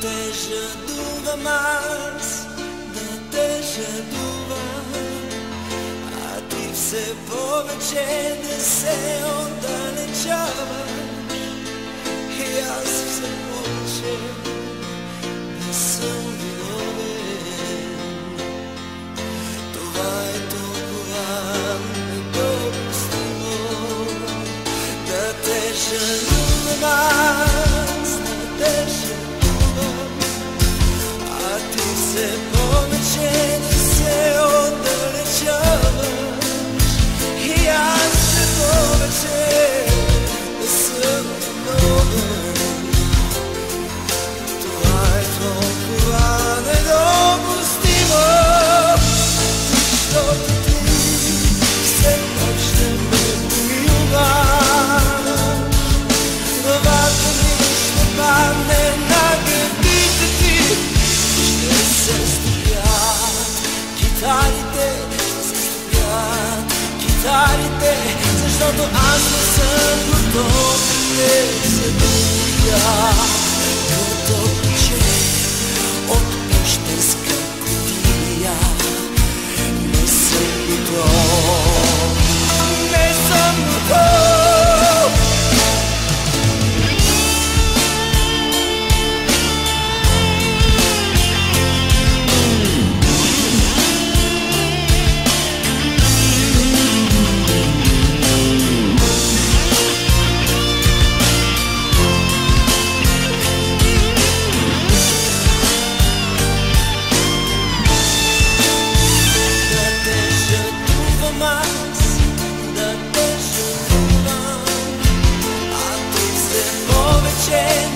те жадувам аз, да те жадувам, а ти все повече не се отдалечаваш и аз все повече не съм виновен. Това е толкова недопустимо, да те жадувам аз, да те жадувам, а ти все повече не се отдалечаваш и аз все повече не съм виновен. Това е толкова недопустимо, защото ти все пак ще ме полюбваш. Главата ми ще падне на гърдите ти, ще се стопят китарите, ще се стопят китарите, защото аз не съм готов да те загубя. Като ключе от пощенска кутия, не съм готов, не съм готов.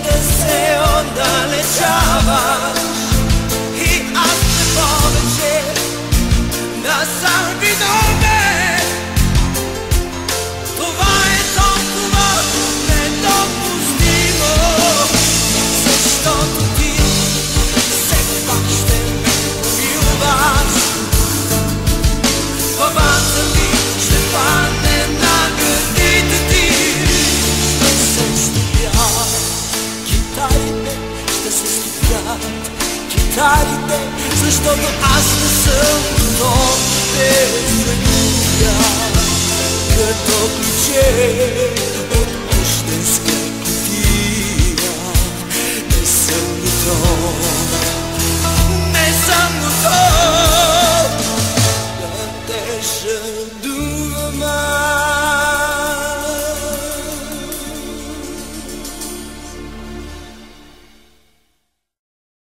Да се отдалечаваш и аз все повече да съм виновен. Това е толкова недопустимо, защото ти все пак ще ме полюбваш. Главата ми ще падне на гърдите ти, ще се стопят китарите, ще се стопят китарите, защото аз не съм готов да те загубя. Като ключе